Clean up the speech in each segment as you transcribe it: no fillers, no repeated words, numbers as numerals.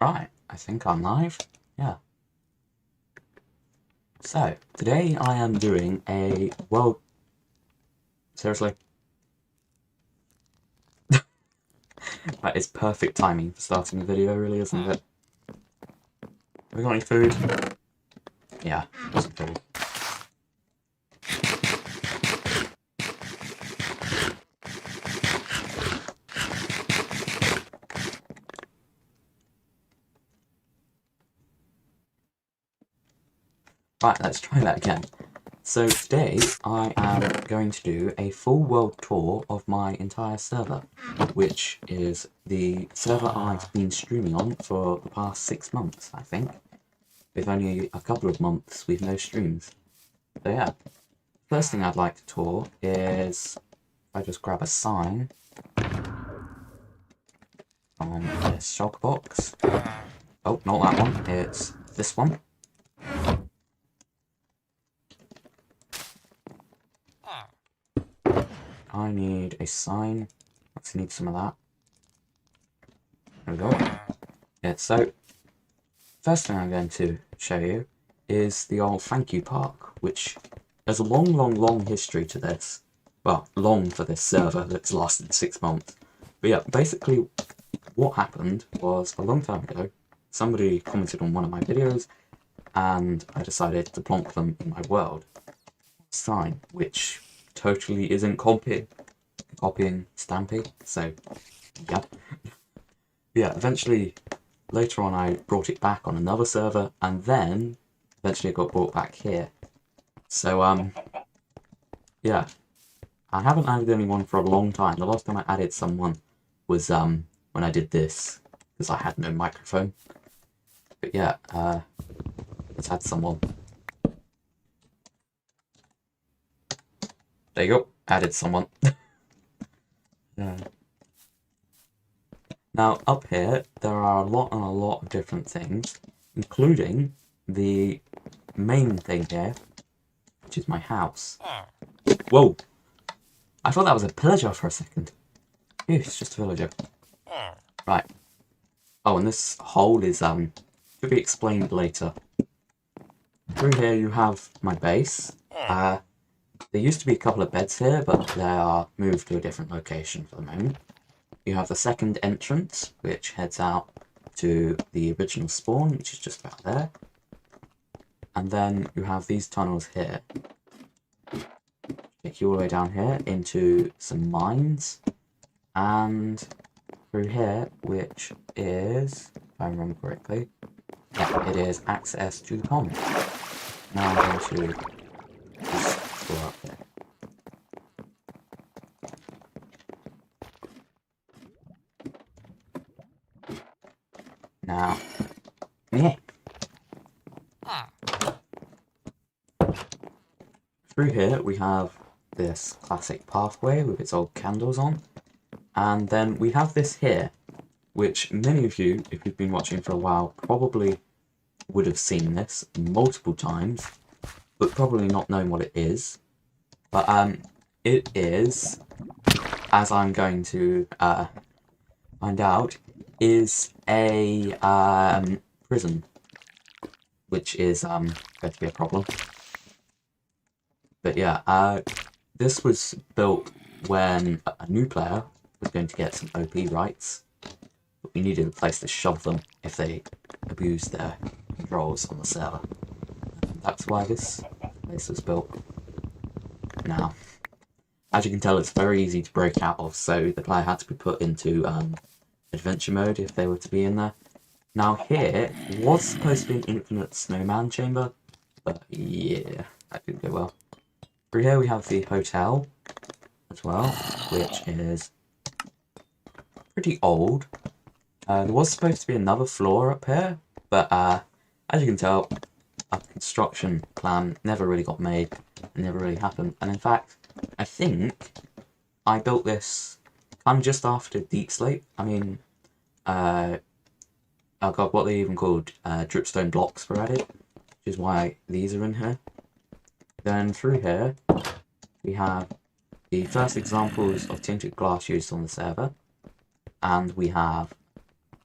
Right, I think I'm live. Yeah. So, today I am doing a world... Seriously? That is perfect timing for starting the video, really, isn't it? Have we got any food? Yeah, some food. Right, let's try that again. So today I am going to do a full world tour of my entire server, which is the server I've been streaming on for the past 6 months, I think. With only a couple of months with no streams. So yeah, first thing I'd like to tour is, if I just grab a sign on this shulker box. Oh, not that one, it's this one. I need a sign. Let's need some of that. There we go. Yeah, so first thing I'm going to show you is the old thank you park, which there's a long history to this. Well, long for this server that's lasted 6 months. But yeah, basically what happened was a long time ago, somebody commented on one of my videos and I decided to plonk them in my world sign, which totally isn't copying Stampy, so yeah. Yeah, eventually, later on I brought it back on another server, and then eventually it got brought back here. So, yeah. I haven't added anyone for a long time. The last time I added someone was, when I did this, because I had no microphone. But yeah, let's add someone. There you go, added someone. Yeah. Now, up here, there are a lot of different things, including the main thing here, which is my house. Whoa! I thought that was a pillager for a second. Ew, it's just a villager. Right. Oh, and this hole is, to be explained later. Through here you have my base. There used to be a couple of beds here, but they are moved to a different location for the moment. You have the second entrance, which heads out to the original spawn, which is just about there. And then you have these tunnels here. Take you all the way down here into some mines. And through here, which is, if I remember correctly, yeah, it is access to the pond. Now I'm going to just go up there. Now, yeah. Through here we have this classic pathway with its old candles on, and then we have this here, which many of you, if you've been watching for a while, probably would have seen this multiple times, but probably not knowing what it is. But it is, as I'm going to find out, is a prison, which is going to be a problem. But yeah, this was built when a new player was going to get some OP rights, but we needed a place to shove them if they abused their controls on the server. And that's why this place was built. Now, as you can tell, it's very easy to break out of, so the player had to be put into adventure mode if they were to be in there. Now here was supposed to be an infinite snowman chamber, but yeah, that didn't go well. Through here we have the hotel as well, which is pretty old. There was supposed to be another floor up here, but as you can tell, a construction plan never really got made and never really happened. And in fact, I think I built this kind of just after Deep Sleep. I mean, oh god, what they even called dripstone blocks were added, which is why these are in here. Then through here, we have the first examples of tinted glass used on the server, and we have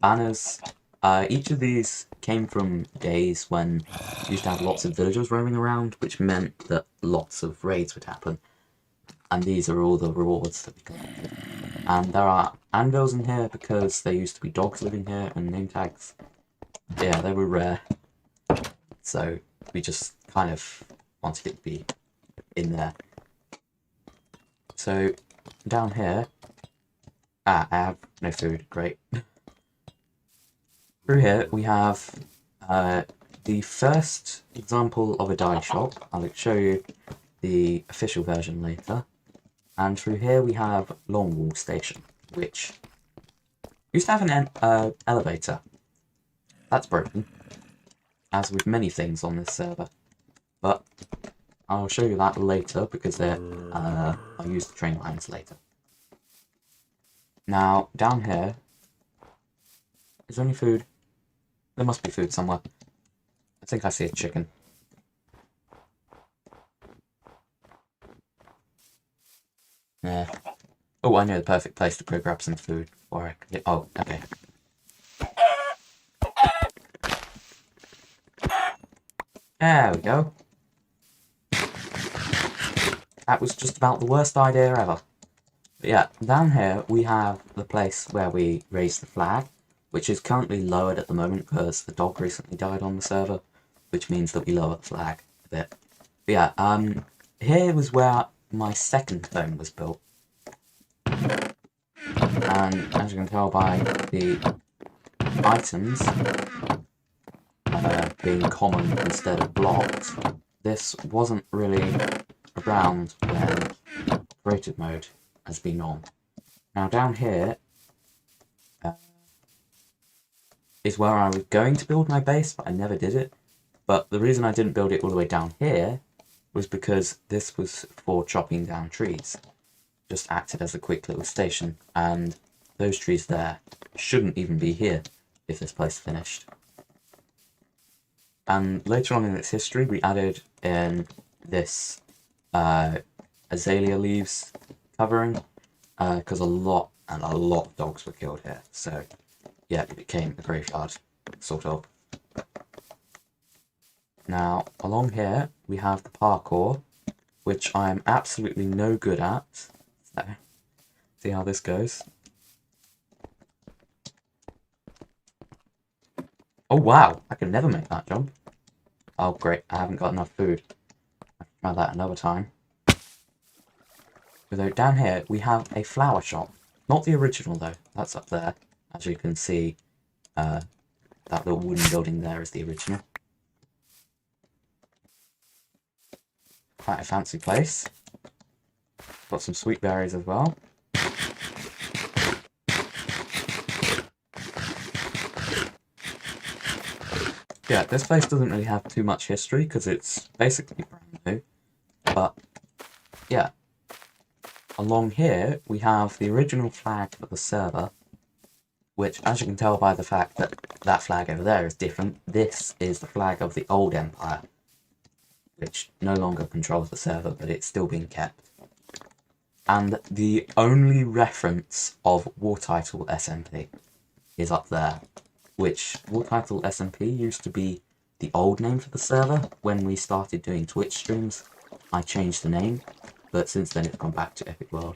banners Each of these came from days when we used to have lots of villagers roaming around, which meant that lots of raids would happen. And these are all the rewards that we collected. And there are anvils in here because there used to be dogs living here and name tags. Yeah, they were rare. So we just kind of wanted it to be in there. So down here, I have no food, great. Through here we have the first example of a dye shop. I'll show you the official version later. And through here we have Longwall Station, which used to have an elevator. That's broken, as with many things on this server. But I'll show you that later because I'll use the train lines later. Now, down here, is there any food? There must be food somewhere. I think I see a chicken. Yeah. Oh, I know the perfect place to go grab some food before I can get... Oh, okay. There we go. That was just about the worst idea ever. But yeah, down here we have the place where we raise the flag, which is currently lowered at the moment because the dog recently died on the server, which means that we lower the flag a bit. But yeah, here was where my second home was built. And as you can tell by the items being common instead of blocked, this wasn't really around when creative mode has been on. Now down here is where I was going to build my base, but I never did it. But the reason I didn't build it all the way down here was because this was for chopping down trees. Just acted as a quick little station, and those trees there shouldn't even be here if this place finished. And later on in its history, we added in this azalea leaves covering, because a lot of dogs were killed here. So yeah, it became a graveyard, sort of. Now, along here, we have the parkour, which I am absolutely no good at. So, see how this goes. Oh wow, I can never make that jump. Oh great, I haven't got enough food. I'll try that another time. Although down here, we have a flower shop. Not the original though, that's up there. As you can see, that little wooden building there is the original. Quite a fancy place. Got some sweet berries as well. Yeah, this place doesn't really have too much history because it's basically brand new. But yeah, along here we have the original flag for the server, which, as you can tell by the fact that that flag over there is different, this is the flag of the old empire, which no longer controls the server, but it's still being kept. And the only reference of War Title SMP is up there, which War Title SMP used to be the old name for the server. When we started doing Twitch streams, I changed the name, but since then it's gone back to Epic World.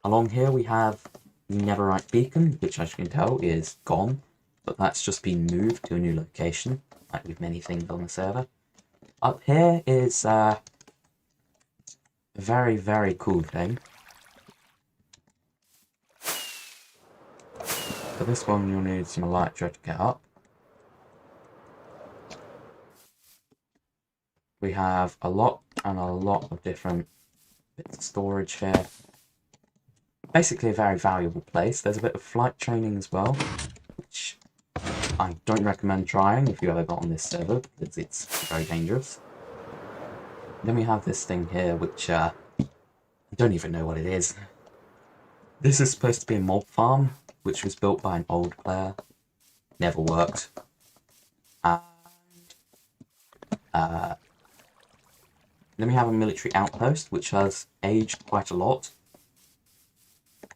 Along here we have the Netherite Beacon, which, as you can tell, is gone, but that's just been moved to a new location, like with many things on the server. Up here is a very, very cool thing. For this one, you'll need some elytra to get up. We have a lot of different bits of storage here. Basically a very valuable place. There's a bit of flight training as well, which I don't recommend trying if you ever got on this server, because it's very dangerous. Then we have this thing here, which I don't even know what it is. This is supposed to be a mob farm, which was built by an old player. Never worked. And then we have a military outpost, which has aged quite a lot.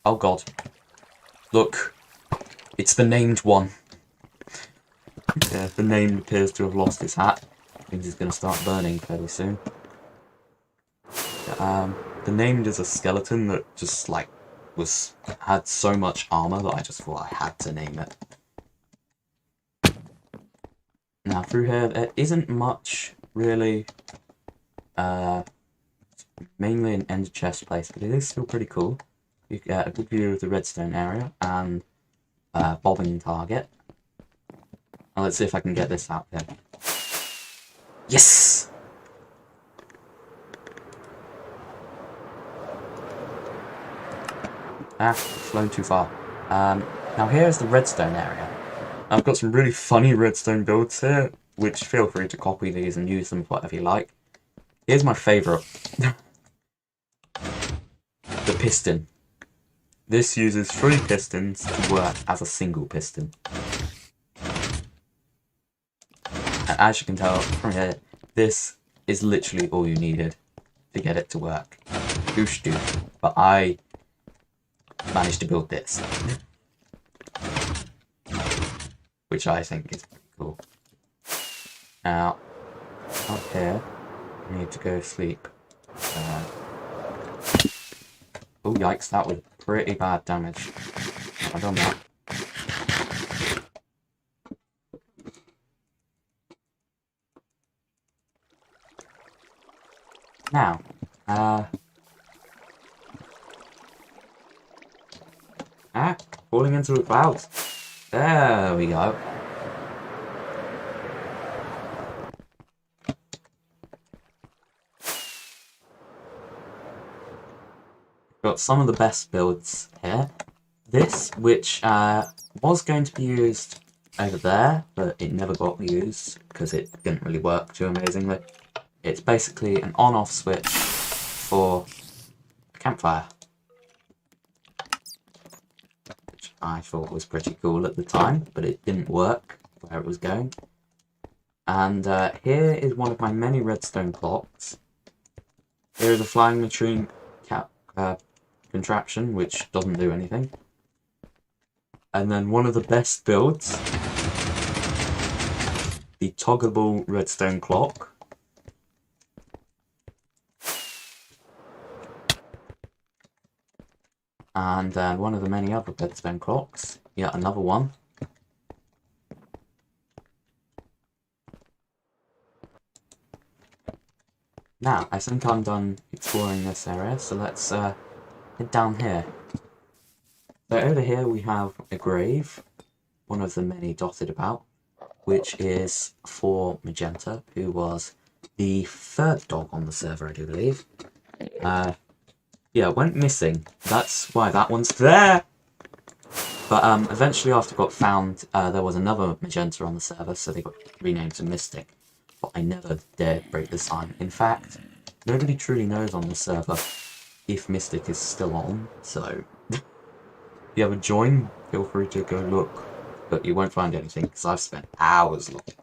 Oh god. Look. It's the named one. Yeah, the name appears to have lost its hat. Means it's going to start burning fairly soon. The name is a skeleton that just like had so much armor that I just thought I had to name it. Now through here there isn't much really. Mainly an end chest place, but it is still pretty cool. You get a good view of the Redstone Area and bobbing target. Now let's see if I can get this out here. Yes! Flown too far. Now here's the Redstone Area. I've got some really funny redstone builds here, which feel free to copy these and use them for whatever you like. Here's my favourite. The piston. This uses 3 pistons to work as a single piston. And as you can tell from here, this is literally all you needed to get it to work. Goosh doosh. But I managed to build this. Which I think is pretty cool. Now, up here, I need to go sleep. Oh yikes, that was pretty bad damage. I've done that. Now, falling into the clouds. There we go. Got some of the best builds here. This, which was going to be used over there, but it never got used because it didn't really work too amazingly. It's basically an on-off switch for a campfire, which I thought was pretty cool at the time, but it didn't work where it was going. And here is one of my many redstone clocks. Here is a flying machine contraption, which doesn't do anything. And then one of the best builds, the toggleable redstone clock. And then one of the many other redstone clocks, yet another one. Now, I think I'm done exploring this area, so let's head down here. So over here we have a grave, one of the many dotted about, which is for Magenta, who was the 3rd dog on the server, I do believe. Yeah, went missing. That's why that one's there! But eventually after it got found, there was another Magenta on the server, so they got renamed to Mystic. But I never dared break the sign. In fact, nobody truly knows on the server if Mystic is still on, so if you ever join, feel free to go look, but you won't find anything because I've spent hours looking.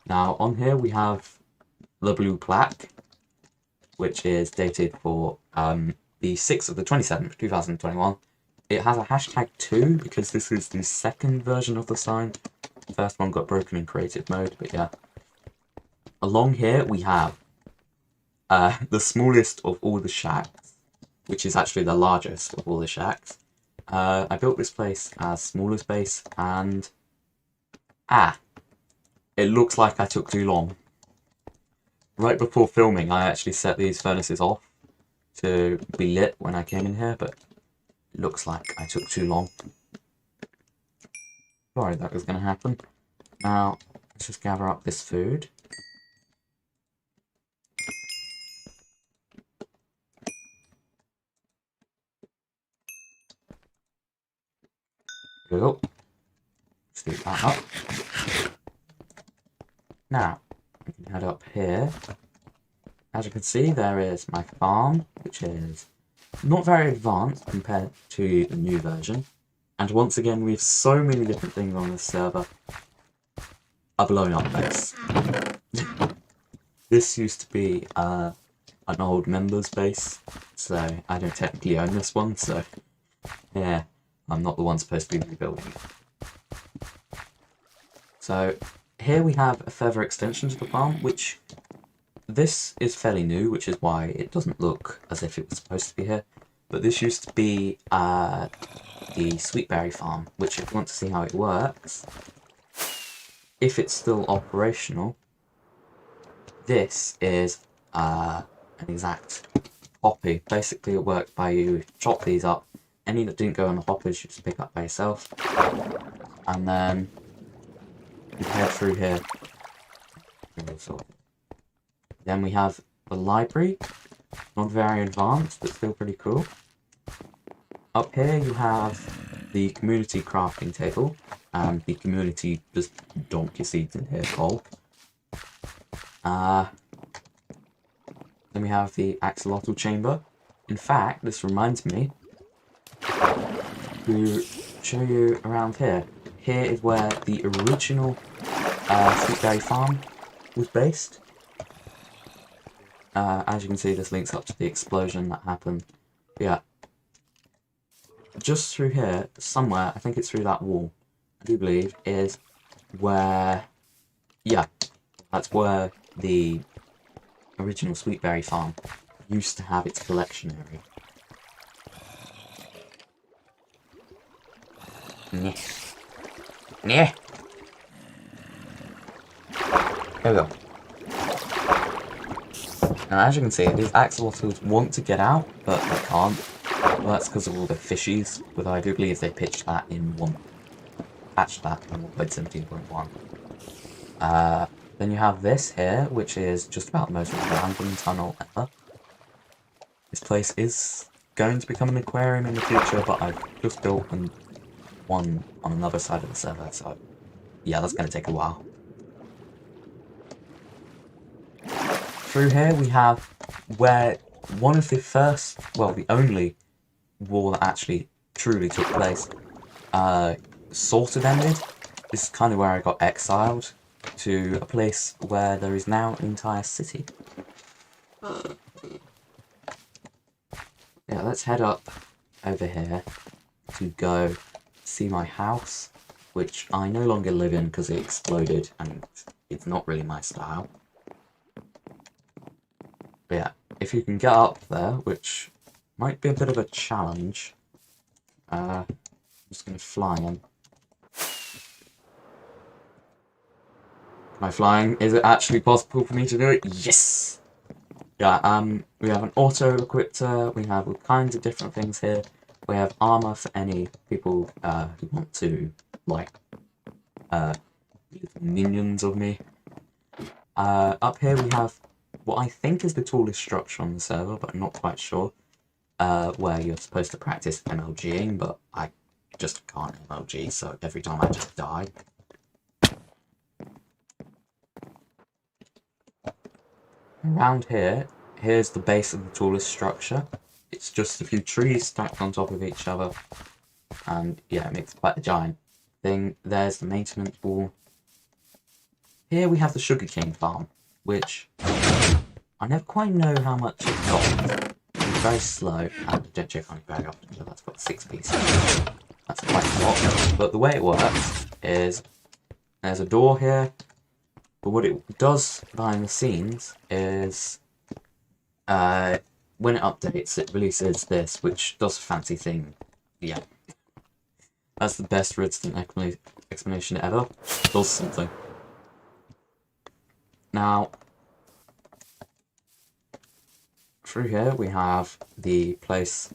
Now on here we have the Blue Plaque, which is dated for the 6th of the 27th, 2021. It has a hashtag 2 because this is the 2nd version of the sign. The first one got broken in creative mode, but yeah. Along here we have the smallest of all the shacks, which is actually the largest of all the shacks. I built this place as smaller space, and it looks like I took too long. Right before filming, I actually set these furnaces off to be lit when I came in here, but it looks like I took too long. Sorry that was going to happen. Now, let's just gather up this food. There we go. Just leave that up. Now, we can head up here. As you can see, there is my farm, which is not very advanced compared to the new version. And once again, we have so many different things on this server. A blown up base. This used to be an old members base, so I don't technically own this one, so yeah, I'm not the one supposed to be rebuilding. So here we have a further extension to the farm, which this is fairly new, which is why it doesn't look as if it was supposed to be here. But this used to be the sweetberry farm, which if you want to see how it works, if it's still operational, this is an exact copy. Basically it worked by you chop these up, any that didn't go on the hoppers you just pick up by yourself, and then you head through here. Then we have the library, not very advanced, but still pretty cool. Up here you have the community crafting table, and the community just dump your seeds in here, Cole. Then we have the axolotl chamber. In fact, this reminds me to show you around here. Here is where the original Sweetberry farm was based. As you can see, this links up to the explosion that happened. But yeah, just through here, somewhere, I think it's through that wall, I do believe, is where, yeah, that's where the original Sweetberry farm used to have its collection area. Yeah. Yeah. There we go. Now, as you can see, these axolotls want to get out, but they can't. Well, that's because of all the fishies, but I do believe they patched that in 1.17.1. Then you have this here, which is just about the most random tunnel ever. This place is going to become an aquarium in the future, but I've just built one on another side of the server, so yeah, that's going to take a while. Through here we have where one of the first, well, the only war that actually truly took place sort of ended. This is kind of where I got exiled to a place where there is now an entire city. Yeah, let's head up over here to go see my house, which I no longer live in because it exploded and it's not really my style. But yeah, if you can get up there, which might be a bit of a challenge, I'm just going to fly in. Am I flying? Is it actually possible for me to do it? Yes! Yeah, we have an auto-equipter, we have all kinds of different things here. We have armor for any people who want to, like, minions of me. Up here we have what I think is the tallest structure on the server, but I'm not quite sure, where you're supposed to practice MLGing, but I just can't MLG, so every time I just die. Around here, here's the base of the tallest structure. It's just a few trees stacked on top of each other, and yeah, it makes quite a giant thing. There's the maintenance wall. Here we have the sugarcane farm, which I never quite know how much it got. It's very slow, and don't check on it very often, so that's got 6 pieces. That's quite a lot, but the way it works is there's a door here, but what it does behind the scenes is when it updates, it releases this, which does a fancy thing. Yeah. That's the best redstone explanation ever. It does something. Now, through here we have the place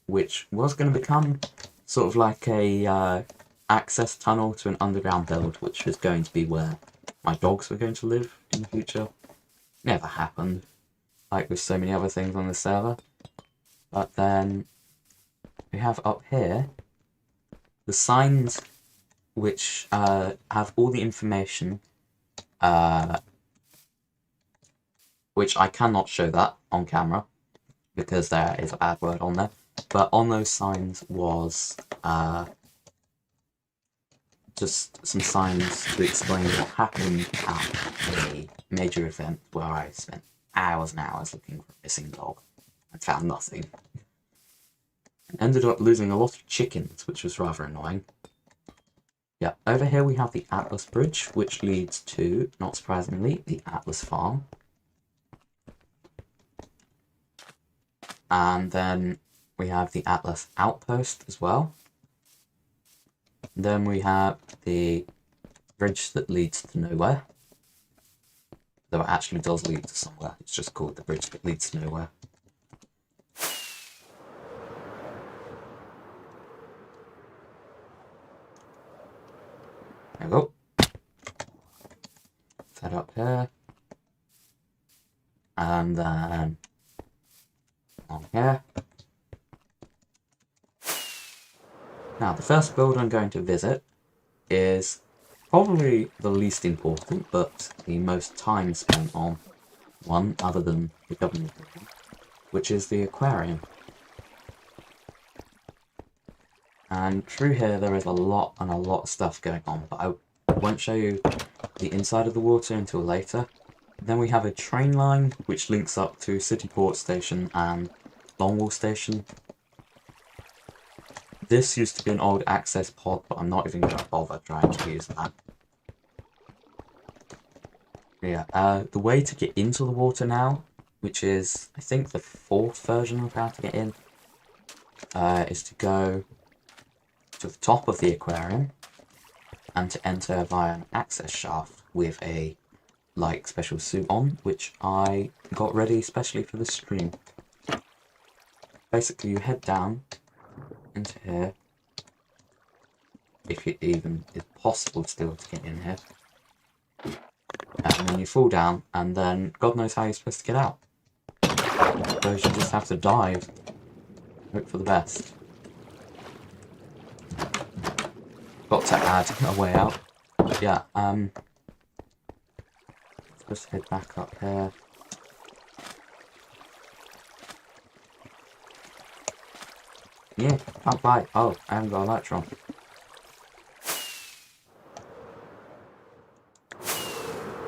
which was going to become sort of like a access tunnel to an underground build, which was going to be where my dogs were going to live in the future. Never happened, like with so many other things on the server. But then we have up here the signs which have all the information, which I cannot show that on camera because there is a bad word on there. But on those signs was just some signs to explain what happened at a major event where I spent hours and hours looking for a missing dog and found nothing. And ended up losing a lot of chickens, which was rather annoying. Yeah, over here we have the Atlas Bridge, which leads to, not surprisingly, the Atlas Farm. And then we have the Atlas Outpost as well. And then we have the bridge that leads to nowhere. Though it actually does lead to somewhere. It's just called the bridge that leads to nowhere. There we go. Set up here. And then on here. Now, the first build I'm going to visit is probably the least important, but the most time spent on one, other than the government building, which is the aquarium. And through here there is a lot of stuff going on, but I won't show you the inside of the water until later. Then we have a train line which links up to Cityport Station and Longwall Station. This used to be an old access pod, but I'm not even going to bother trying to use that. Yeah, the way to get into the water now, which is, I think, the 4th version of how to get in, is to go to the top of the aquarium and to enter via an access shaft with a like special suit on, which I got ready especially for the stream. Basically, you head down into here, if it even is possible still to get in here, and then you fall down, and then God knows how you're supposed to get out. So you just have to dive, hope for the best. Got to add a way out. But yeah, just head back up here. Yeah, can't fly. Oh, I haven't got Electron.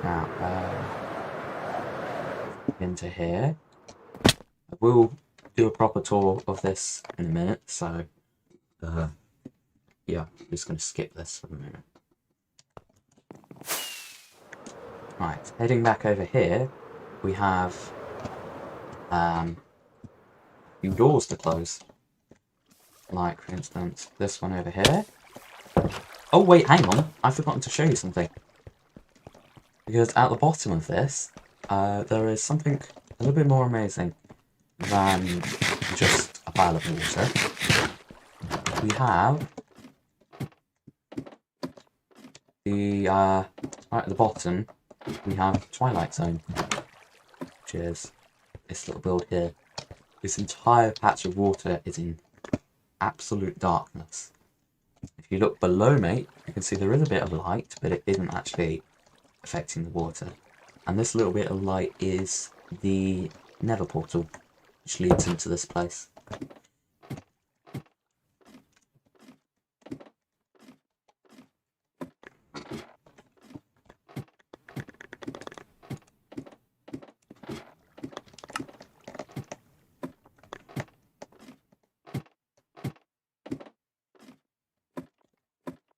Now, into here. I will do a proper tour of this in a minute, so yeah, I'm just going to skip this for the moment. Right, heading back over here, we have a few doors to close. Like, for instance, this one over here. Oh wait, hang on, I've forgotten to show you something. Because at the bottom of this, there is something a little bit more amazing than just a pile of water. We have the, right at the bottom, we have Twilight Zone, which is this little build here. This entire patch of water is in absolute darkness. If you look below me, you can see there is a bit of light, but it isn't actually affecting the water. And this little bit of light is the Nether portal, which leads into this place.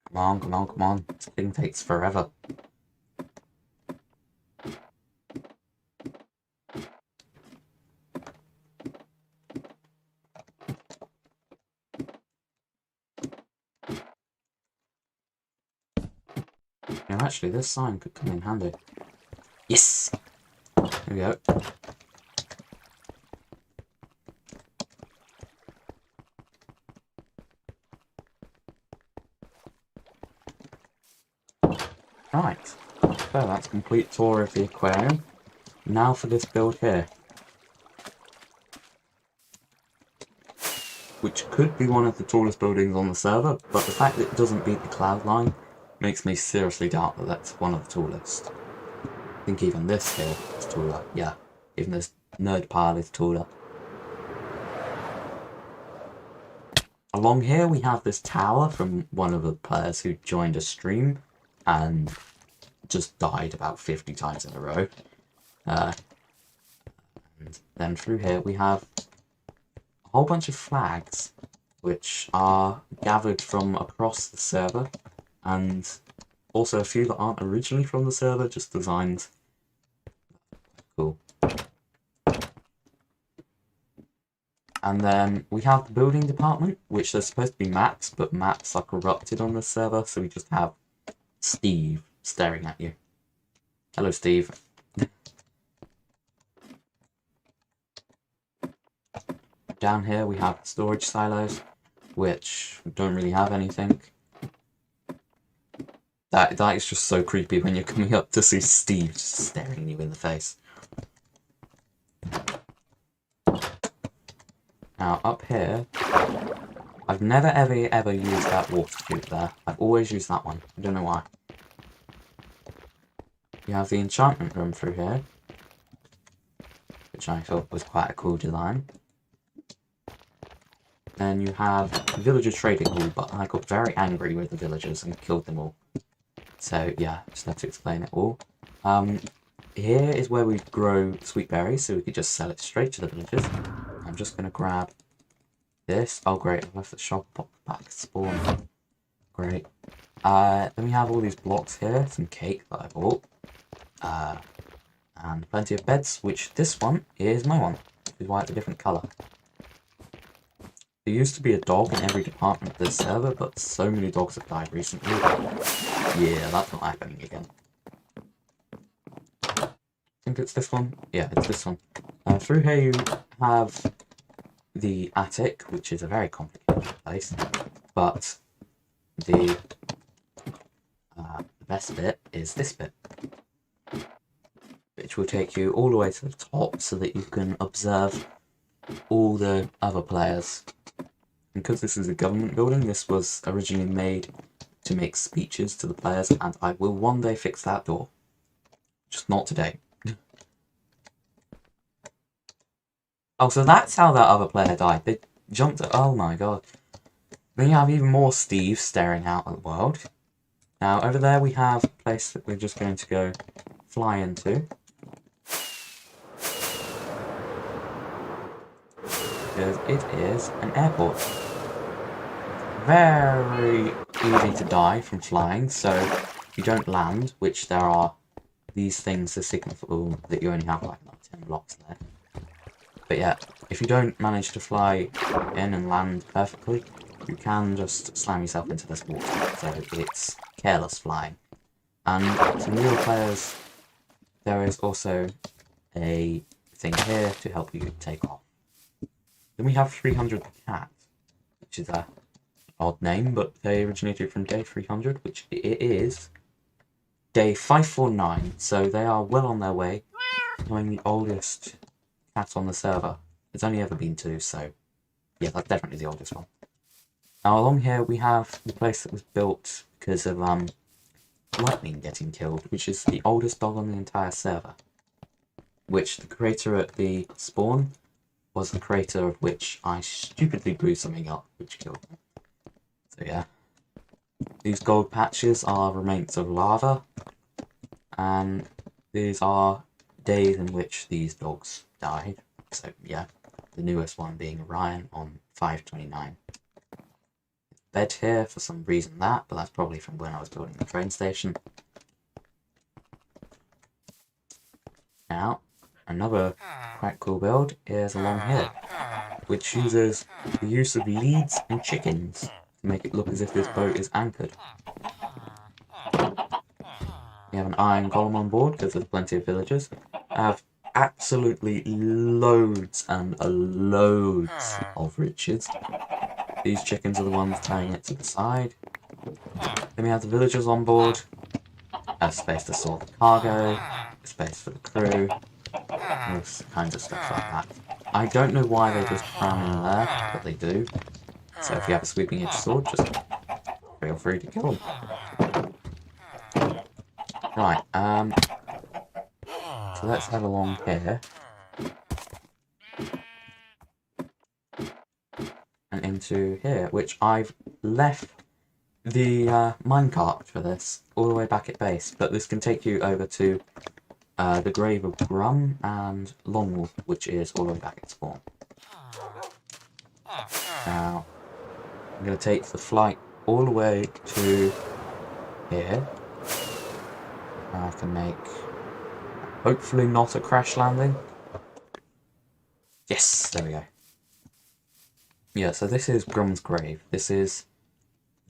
Come on, come on, come on. This thing takes forever. Now, actually, this sign could come in handy. Yes! There we go. Right, so that's a complete tour of the aquarium. Now for this build here. Which could be one of the tallest buildings on the server, but the fact that it doesn't beat the cloud line makes me seriously doubt that that's one of the tallest. I think even this here is taller, yeah. Even this nerd pile is taller. Along here we have this tower from one of the players who joined a stream and just died about 50 times in a row. And then through here we have a whole bunch of flags which are gathered from across the server and also a few that aren't originally from the server, just designed. Cool. And then we have the building department, which there's supposed to be maps, but maps are corrupted on this server, so we just have Steve staring at you. Hello, Steve. Down here we have storage silos, which don't really have anything. That is just so creepy when you're coming up to see Steve just staring you in the face. Now up here, I've never ever used that water tube there. I've always used that one. I don't know why. You have the enchantment room through here, which I thought was quite a cool design. Then you have villager trading hall, but I got very angry with the villagers and killed them all. So yeah, just have to explain it all. Here is where we grow sweet berries, so we could just sell it straight to the villagers. I'm just going to grab this. Oh great, I left the shop back spawn. Great. Then we have all these blocks here, some cake that I bought. And plenty of beds, which this one is my one, which is why it's a different colour. There used to be a dog in every department of this server, but so many dogs have died recently. Yeah, that's not happening again. I think it's this one. Yeah, it's this one. Through here you have the attic, which is a very complicated place, but the best bit is this bit, which will take you all the way to the top so that you can observe all the other players. Because this is a government building, this was originally made to make speeches to the players, and I will one day fix that door. Just not today. Oh, so that's how that other player died. They jumped at... Oh my god. Then you have even more Steve staring out at the world. Now, over there we have a place that we're just going to go fly into. Because it is an airport. Very easy to die from flying, so you don't land, which there are these things to signify that you only have like 10 blocks there. But yeah, if you don't manage to fly in and land perfectly, you can just slam yourself into this water, so it's careless flying. And to newer players, there is also a thing here to help you take off. Then we have 300 the cat, which is a odd name, but they originated from day 300, which it is day 549, so they are well on their way, becoming the oldest cat on the server. There's only ever been 2, so yeah, that's definitely the oldest one. Now along here we have the place that was built because of lightning getting killed, which is the oldest dog on the entire server, which the creator at the spawn was the creator of which I stupidly blew something up, which killed me. So yeah, these gold patches are remains of lava, and these are days in which these dogs died. So yeah, the newest one being Orion on 5/29. Bed here for some reason but that's probably from when I was building the train station. Now, another quite cool build is along here, which uses the use of leads and chickens to make it look as if this boat is anchored. We have an iron column on board because there's plenty of villagers. I have absolutely loads and loads of riches. These chickens are the ones tying it to the side. Then we have the villagers on board. A space to store the cargo, a space for the crew, all kinds of stuff like that. I don't know why they just cram in there, but they do. So if you have a sweeping edge sword, just feel free to kill them. Right, so let's head along here. And into here, which I've left the minecart for this all the way back at base, but this can take you over to the grave of Grum and Longwall, which is all the way back at spawn. Now, I'm going to take the flight all the way to here. I can make, hopefully not a crash landing. Yes, there we go. Yeah, so this is Grum's grave. This is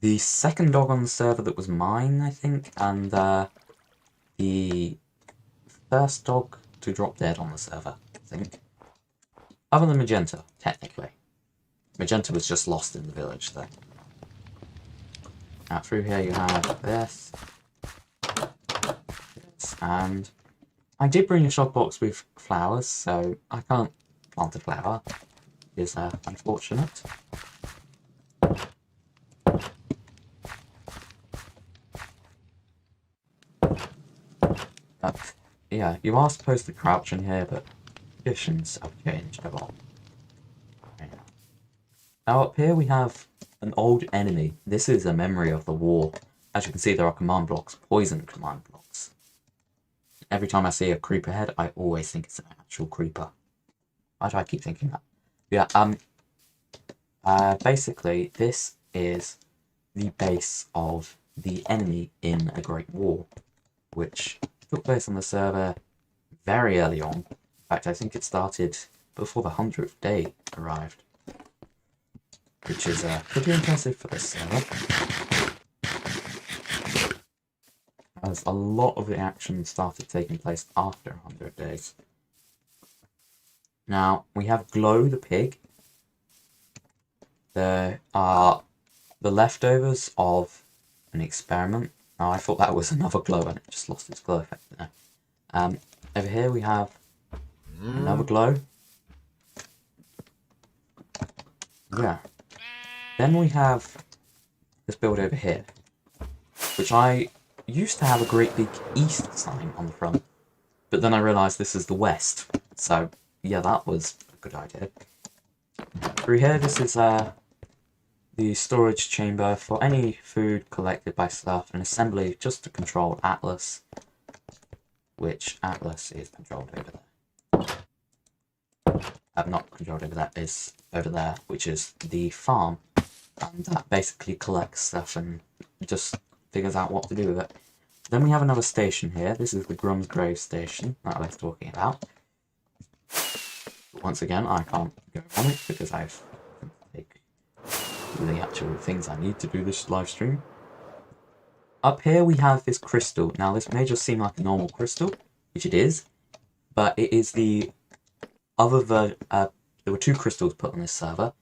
the second dog on the server that was mine, I think, and the first dog to drop dead on the server, I think. Other than Magenta, technically. Magenta was just lost in the village, though. Now, through here you have this, and I did bring a shop box with flowers, so I can't plant a flower. It is unfortunate. But, yeah, you are supposed to crouch in here, but conditions have changed a lot. Now up here we have an old enemy. This is a memory of the war. As you can see, there are command blocks, poison command blocks. Every time I see a creeper head, I always think it's an actual creeper. Why do I keep thinking that? Yeah, basically, this is the base of the enemy in a Great War, which took place on the server very early on. In fact, I think it started before the 100th day arrived, which is pretty impressive for this server, as a lot of the action started taking place after 100 days. Now, we have Glow the pig. There are the leftovers of an experiment. Now, I thought that was another glow and it just lost its glow effect there. Over here we have another glow. Yeah. Then we have this build over here, which I used to have a great big east sign on the front, but then I realised this is the west, so yeah, that was a good idea. Through here, this is the storage chamber for any food collected by staff and assembly, just to control Atlas, which Atlas is controlled over there. Not controlled over there, is over there, which is the farm, and that basically collects stuff and just figures out what to do with it. Then we have another station here. This is the Grum's Grave station that I was talking about. But once again, I can't go on it because I've taken the actual things I need to do this live stream. Up here we have this crystal. Now this may just seem like a normal crystal, which it is, but it is the other version. There were two crystals put on this server.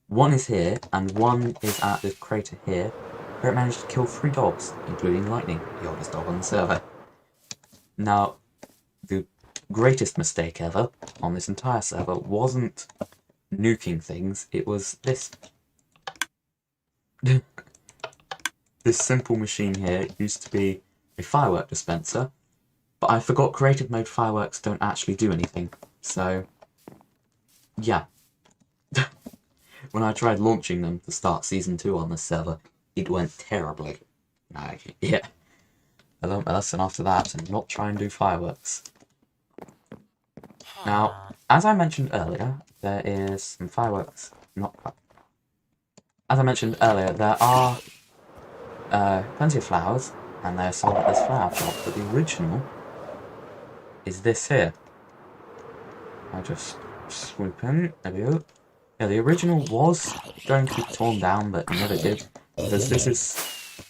One is here, and one is at this crater here, where it managed to kill 3 dogs, including Lightning, the oldest dog on the server. Now, the greatest mistake ever on this entire server wasn't nuking things, it was this. This simple machine here used to be a firework dispenser, but I forgot creative mode fireworks don't actually do anything, so yeah. When I tried launching them to start Season 2 on this server, it went terribly. Yeah. I learned my lesson after that and not try and do fireworks. Now, as I mentioned earlier, there is some fireworks. As I mentioned earlier, there are plenty of flowers, and they're sold at this flower shop, but the original is this here. I'll just swoop in. There we go. Yeah, the original was going to be torn down, but never did, because this is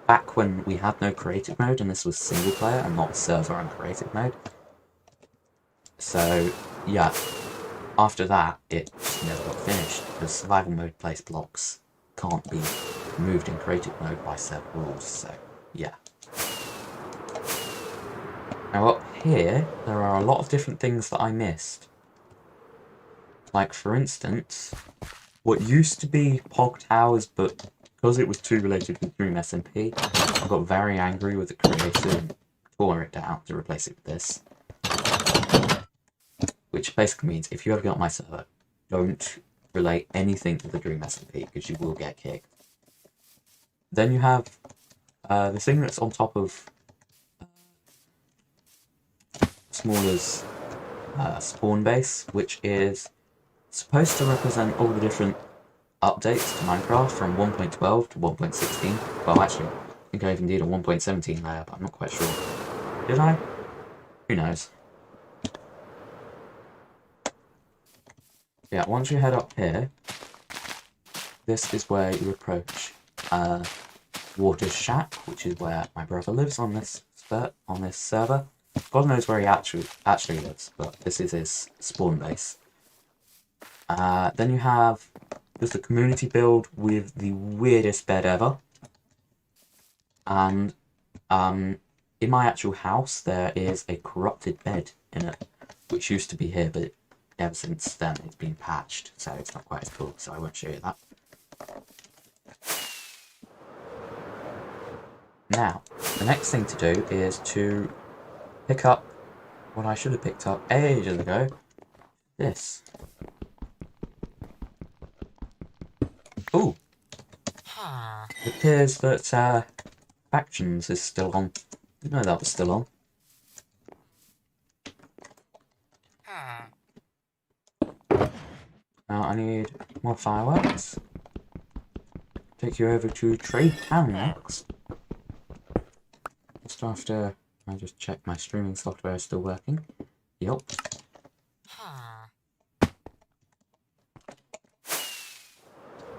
back when we had no creative mode, and this was single player and not server and creative mode. So, yeah, after that, it just never got finished, because survival mode place blocks can't be moved in creative mode by server rules, so, yeah. Now up here, there are a lot of different things that I missed. Like, for instance, what used to be Pog Towers, but because it was too related with Dream SMP, I got very angry with the creator and tore it down to replace it with this. Which basically means, if you ever get on my server, don't relate anything to the Dream SMP, because you will get kicked. Then you have the thing that's on top of Smaller's spawn base, which is supposed to represent all the different updates to Minecraft from 1.12 to 1.16. Well, actually, I think I even did a 1.17 layer, but I'm not quite sure. Did I? Who knows? Yeah, once you head up here, this is where you approach Water's Shack, which is where my brother lives on this server. God knows where he actually lives, but this is his spawn base. Then you have just a community build with the weirdest bed ever. And in my actual house, there is a corrupted bed in it, which used to be here, but ever since then it's been patched, so it's not quite as cool, so I won't show you that. Now, the next thing to do is to pick up what I should have picked up ages ago. This. Ooh! It appears that Factions is still on. Didn't know that was still on. Now I need more fireworks. Take you over to Trade Town next. Just after I just check my streaming software is still working. Yup.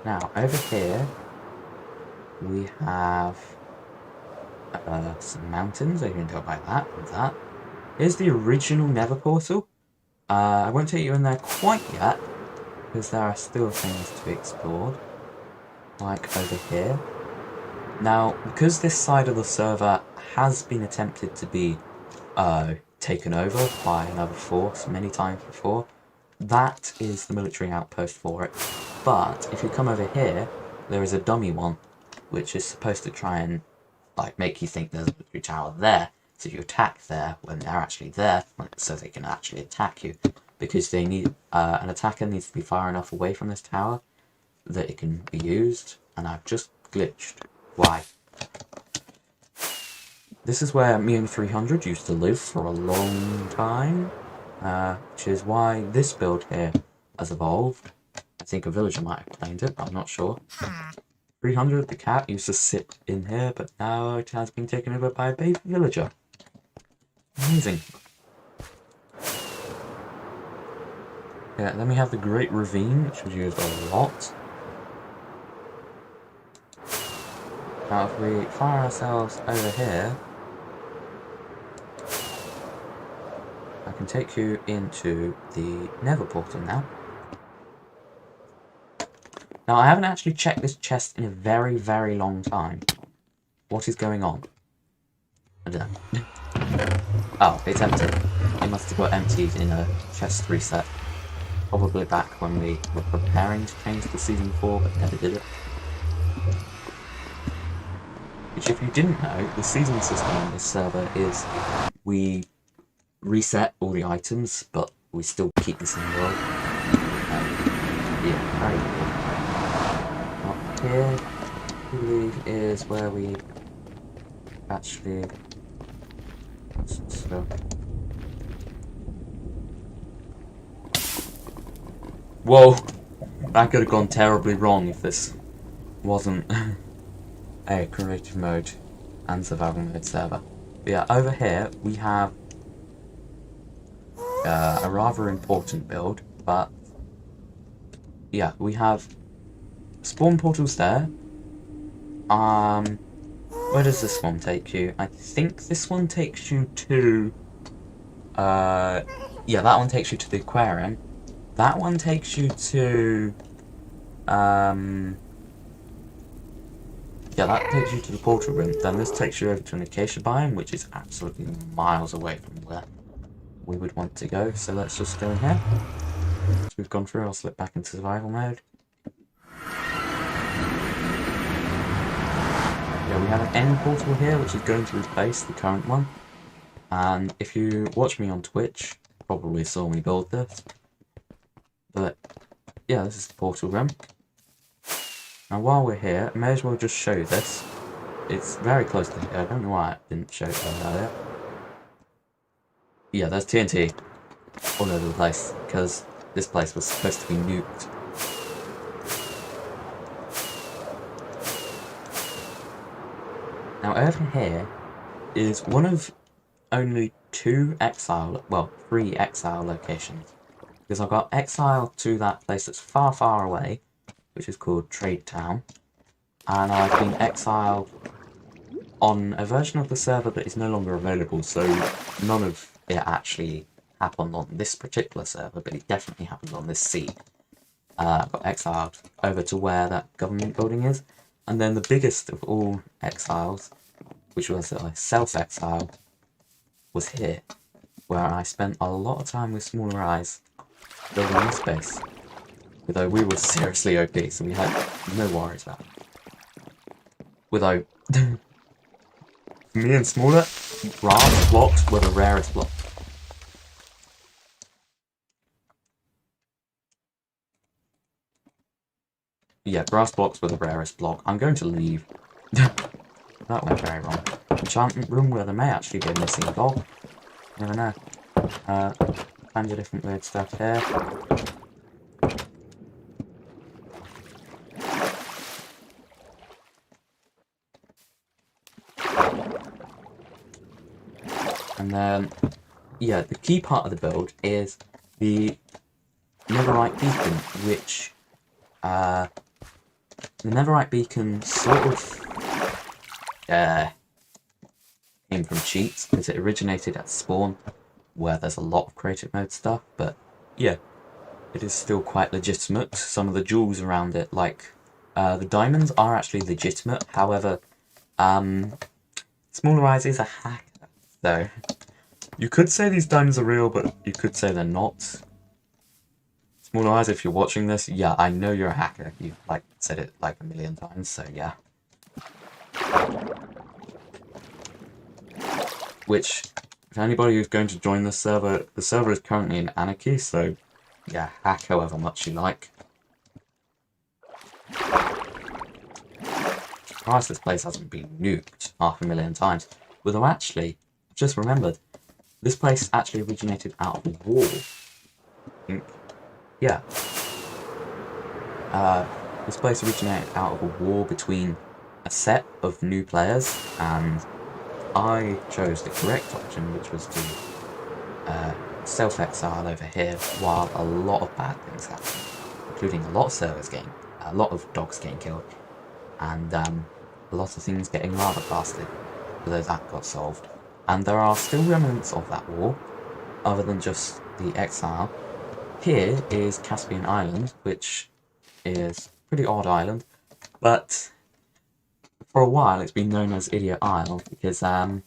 Now over here we have some mountains. You can tell by that and that. Here's the original Nether portal. I won't take you in there quite yet, because there are still things to be explored, like over here. Now, because this side of the server has been attempted to be taken over by another force many times before, that is the military outpost for it. But if you come over here, there is a dummy one, which is supposed to try and make you think there's a military tower there, so you attack there when they're actually there, so they can actually attack you. Because they need an attacker needs to be far enough away from this tower that it can be used, and I've just glitched. Why? This is where me and 300 used to live for a long time, which is why this build here has evolved. I think a villager might have claimed it, but I'm not sure. 300, the cat, used to sit in here, but now it has been taken over by a baby villager. Amazing. Yeah, then we have the Great Ravine, which was used a lot. Now if we fire ourselves over here, I can take you into the Nether portal now. Now I haven't actually checked this chest in a very, very long time. What is going on? I don't know. Oh, it's empty. It must have got emptied in a chest reset. Probably back when we were preparing to change to Season 4, but never did it. Which, if you didn't know, the season system on this server is we reset all the items, but we still keep the same world. Yeah, very cool. Up here, I believe, is where we actually... So, whoa! That could have gone terribly wrong if this wasn't a creative mode and survival mode server. But yeah, over here we have a rather important build, but yeah, we have spawn portals there. Where does this one take you? I think this one takes you to yeah, that one takes you to the aquarium. That one takes you to yeah, that takes you to the portal room. Then this takes you over to an acacia biome, which is absolutely miles away from where we would want to go. So let's just go in here. So we've gone through, I'll slip back into survival mode. Yeah, we have an end portal here, which is going to replace the current one. And if you watch me on Twitch, you probably saw me build this. But yeah, this is the portal room. Now while we're here, I may as well just show you this. It's very close to here. I don't know why I didn't show it earlier. Yeah, there's TNT all over the place, because this place was supposed to be nuked. Now over here is one of only three exile locations. Because I've got exile to that place that's far, far away, which is called Trade Town. And I've been exiled on a version of the server that is no longer available, so none of it actually happened on this particular server, but it definitely happened on this seed. I got exiled over to where that government building is, and then the biggest of all exiles, which was a self-exile, was here, where I spent a lot of time with smaller eyes building this base. Although we were seriously OP, so we had no worries about it. Although, me and smaller, grass blocks were the rarest block. Yeah, grass blocks were the rarest block. I'm going to leave. That went very wrong. Enchantment room where there may actually be a missing dog. You never know. Kinds of different weird stuff here. And then, yeah, the key part of the build is the Netherite beacon, which, the Netherite beacon sort of, came from cheats, because it originated at spawn, where there's a lot of creative mode stuff, but, yeah, it is still quite legitimate. Some of the jewels around it, like, the diamonds are actually legitimate, however, Smaller Eyes is a hacker, so you could say these diamonds are real, but you could say they're not. Smaller Eyes, if you're watching this, yeah, I know you're a hacker. You've, like, said it, like, a million times, so yeah. Which, if anybody who's going to join this server, the server is currently in anarchy, so yeah, hack however much you like. Surprised this place hasn't been nuked 500,000 times. Although actually, I've just remembered, this place actually originated out of a war. I think. Yeah. This place originated out of a war between a set of new players, and I chose the correct option, which was to self-exile over here, while a lot of bad things happened, including a lot of servers getting, a lot of dogs getting killed, and a lot of things getting lava blasted, although that got solved. And there are still remnants of that war, other than just the exile. Here is Caspian Island, which is a pretty odd island, but for a while it's been known as Idiot Isle, because yeah,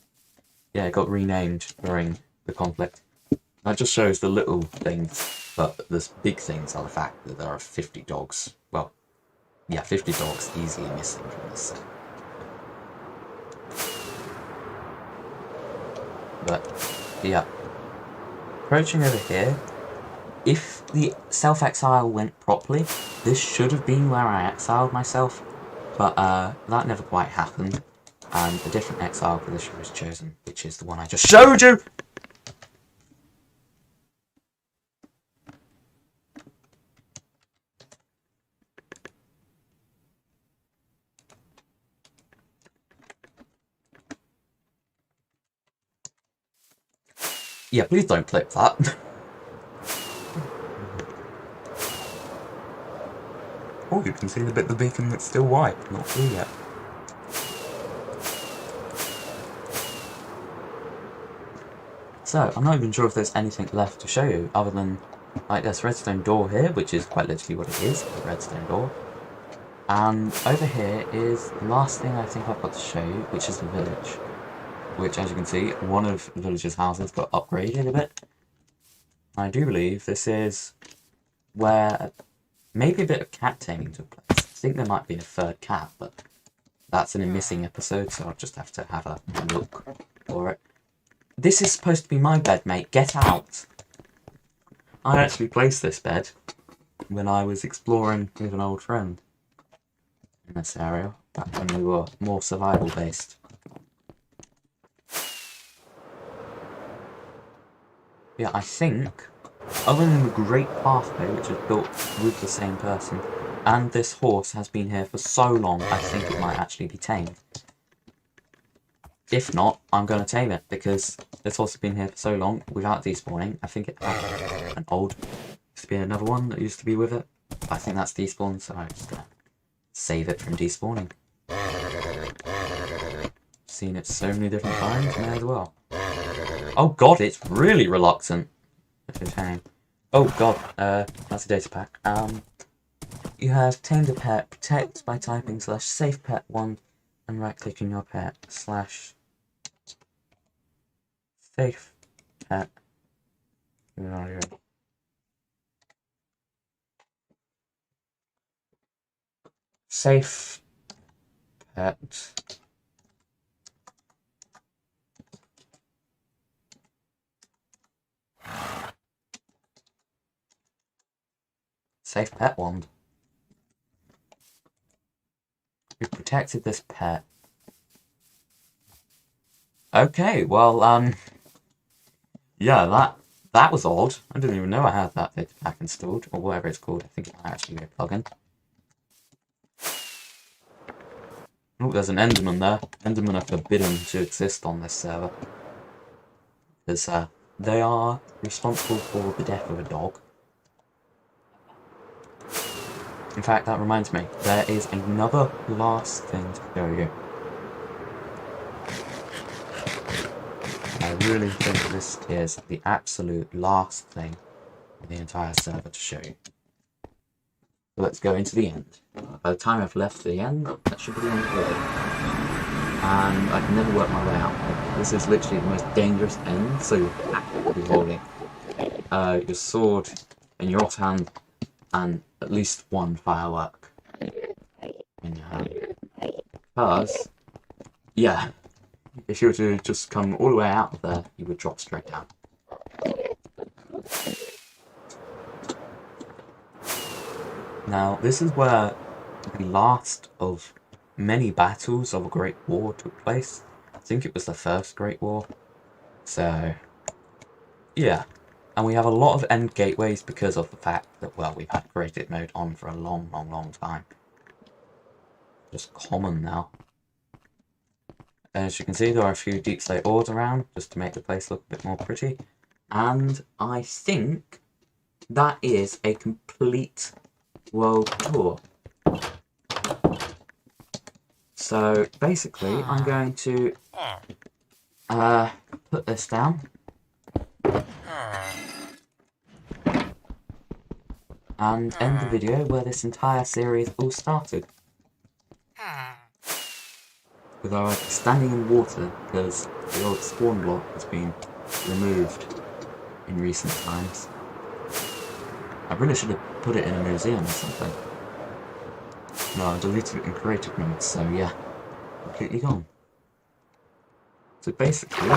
it got renamed during the conflict. That just shows the little things, but the big things are the fact that there are 50 dogs. Well, yeah, 50 dogs easily missing from this set. But, yeah. Approaching over here, if the self-exile went properly, this should have been where I exiled myself, but that never quite happened, and a different exile position was chosen, which is the one I just showed you! Yeah, please don't clip that. Oh, you can see the bit of the beacon that's still white, not blue yet. So, I'm not even sure if there's anything left to show you, other than, like, this redstone door here, which is quite literally what it is, a redstone door. And over here is the last thing I think I've got to show you, which is the village. Which, as you can see, one of the village's houses got upgraded a bit. I do believe this is where maybe a bit of cat taming took place. I think there might be a third cat, but that's in a missing episode, so I'll just have to have a look for it. This is supposed to be my bed, mate. Get out! I actually placed this bed when I was exploring with an old friend in this area, back when we were more survival based. Yeah, I think, other than the great pathway which was built with the same person, and this horse has been here for so long, I think it might actually be tamed. If not, I'm going to tame it, because this horse has been here for so long without despawning. I think it had an old, used to be another one that used to be with it. I think that's despawned, so I'm just going to save it from despawning. Seen it so many different times, may as well. Oh god, it's really reluctant to tame. Oh god, that's a data pack. You have tamed a pet, protect by typing /safe pet 1 and right clicking your pet /safe pet. Safe pet. Safe pet wand. We protected this pet. Okay, well, yeah, that was odd. I didn't even know I had that data pack installed, or whatever it's called. I think it might actually be a plugin. Oh, there's an Enderman there. Endermen are forbidden to exist on this server. Because they are responsible for the death of a dog. In fact, that reminds me, there is another last thing to show you. I really think this is the absolute last thing in the entire server to show you. So let's go into the end. By the time I've left the end, that should be the end of the video. And I can never work my way out. This is literally the most dangerous end, so you're actively holding your sword in your offhand and at least one firework in your hand. Because, yeah, if you were to just come all the way out of there, you would drop straight down. Now, this is where the last of many battles of a Great War took place. I think it was the first Great War. So, yeah. And we have a lot of end gateways because of the fact that, well, we've had creative mode on for a long, long, long time. Just common now. As you can see, there are a few deep slate ores around, just to make the place look a bit more pretty. And I think that is a complete world tour. So basically, I'm going to put this down. And end the video where this entire series all started. With our standing in water because the old spawn block has been removed in recent times. I really should have put it in a museum or something. No, I deleted it in creative mode, so yeah, completely gone. So basically,